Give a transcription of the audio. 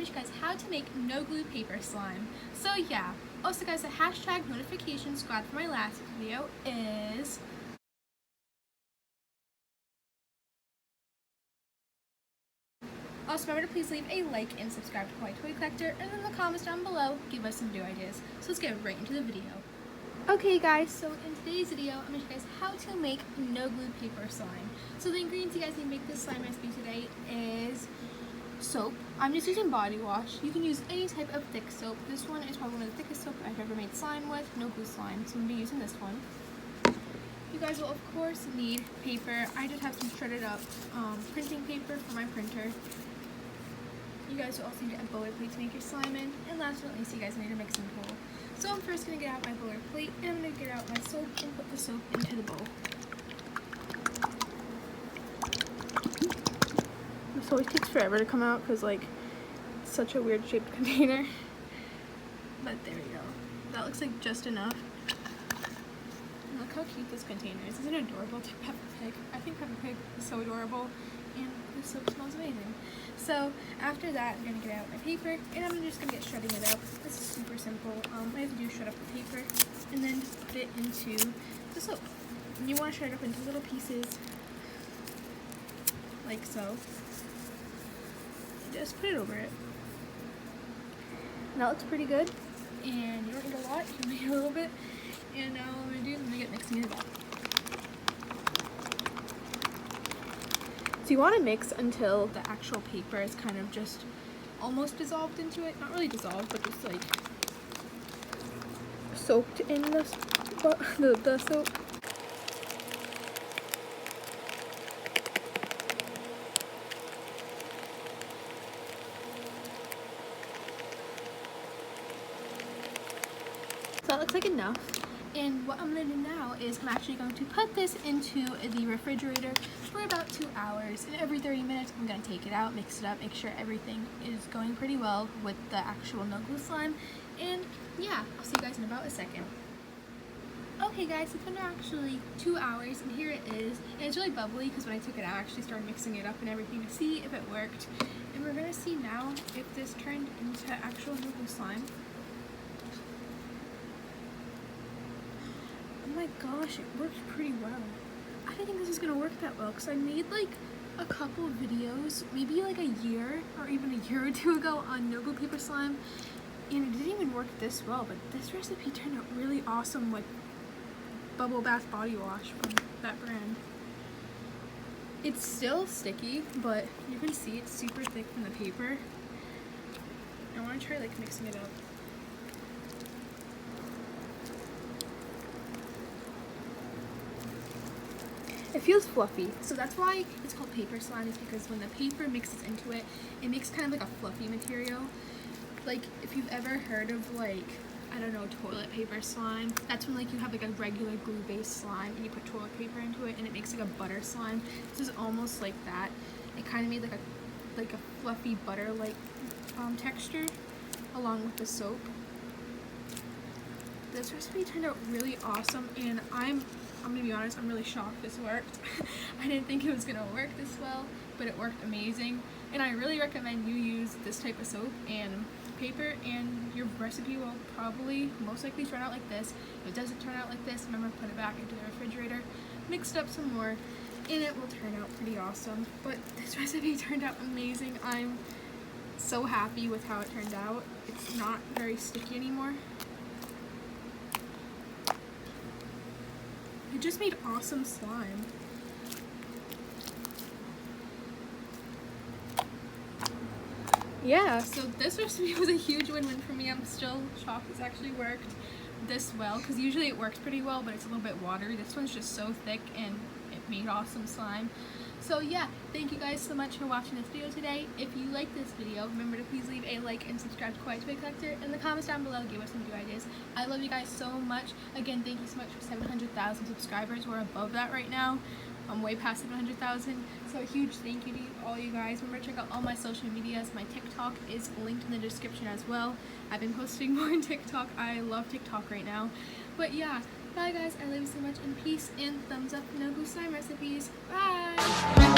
going to show you guys how to make no glue paper slime. So yeah, also guys, the hashtag notification squad for my last video is also remember to please leave a like and subscribe to Kawaii Toy Collector, and in the comments down below give us some new ideas. So let's get right into the video. Okay guys, so in today's video I'm going to show you guys how to make no glue paper slime. So the ingredients you guys need to make this slime recipe today is soap. I'm just using body wash. You can use any type of thick soap. This one is probably one of the thickest soap I've ever made slime with, no glue slime, so I'm going to be using this one. You guys will of course need paper. I just have some shredded up printing paper for my printer. You guys will also need a boiler plate to make your slime in, and last but not least you guys need a mixing bowl. So I'm first going to get out my boiler plate, and I'm going to get out my soap and put the soap into the bowl. This always takes forever to come out because like it's such a weird shaped container. But there we go. That looks like just enough. And look how cute this container is. Isn't it adorable to Peppa Pig? I think Peppa Pig is so adorable, and the soap smells amazing. So after that, I'm going to get out my paper, and I'm just going to get shredding it up. This is super simple. All I have to do is shred up the paper and then put it into the soap. And you want to shred it up into little pieces like so. Just put it over it. And that looks pretty good. And you don't need a lot, you need a little bit. And now what I'm going to do is I'm going to get mixing it up. So you want to mix until the actual paper is kind of just almost dissolved into it. Not really dissolved, but just like soaked in the soap. So that looks like enough. And what I'm going to do now is I'm actually going to put this into the refrigerator for about 2 hours. And every 30 minutes I'm going to take it out, mix it up, make sure everything is going pretty well with the actual no glue slime. And yeah, I'll see you guys in about a second. Okay guys, it's been actually 2 hours and here it is. And it's really bubbly because when I took it out I actually started mixing it up and everything to see if it worked. And we're going to see now if this turned into actual no glue slime. Oh my gosh, it worked pretty well. I didn't think this was gonna work that well because I made like a couple of videos, maybe like a year or even a year or two ago on no glue paper slime, and it didn't even work this well, but this recipe turned out really awesome with bubble bath body wash from that brand. It's still sticky, but you can see it's super thick from the paper. I want to try like mixing it up. It feels fluffy, so that's why it's called paper slime, is because when the paper mixes into it, it makes kind of like a fluffy material. Like if you've ever heard of like, I don't know, toilet paper slime, that's when like you have like a regular glue based slime and you put toilet paper into it and it makes like a butter slime. This is almost like that. It kind of made like a fluffy butter like texture along with the soap. This recipe turned out really awesome, and I'm gonna be honest, I'm really shocked this worked. I didn't think it was gonna work this well, but it worked amazing. And I really recommend you use this type of soap and paper, and your recipe will probably most likely turn out like this. If it doesn't turn out like this, remember, put it back into the refrigerator, mix it up some more, and it will turn out pretty awesome. But this recipe turned out amazing. I'm so happy with how it turned out. It's not very sticky anymore. It just made awesome slime. Yeah, so this recipe was a huge win-win for me. I'm still shocked it's actually worked this well, because usually it works pretty well, but it's a little bit watery. This one's just so thick and it made awesome slime. So yeah, thank you guys so much for watching this video today. If you like this video, remember to please leave a like and subscribe to Kawaii Toy Collector. In the comments down below, give us some new ideas. I love you guys so much. Again, thank you so much for 700,000 subscribers. We're above that right now. I'm way past 700,000. So a huge thank you to all you guys. Remember to check out all my social medias. My TikTok is linked in the description as well. I've been posting more on TikTok. I love TikTok right now. But yeah, bye guys. I love you so much, and peace, and thumbs up no glue slime recipes. Bye!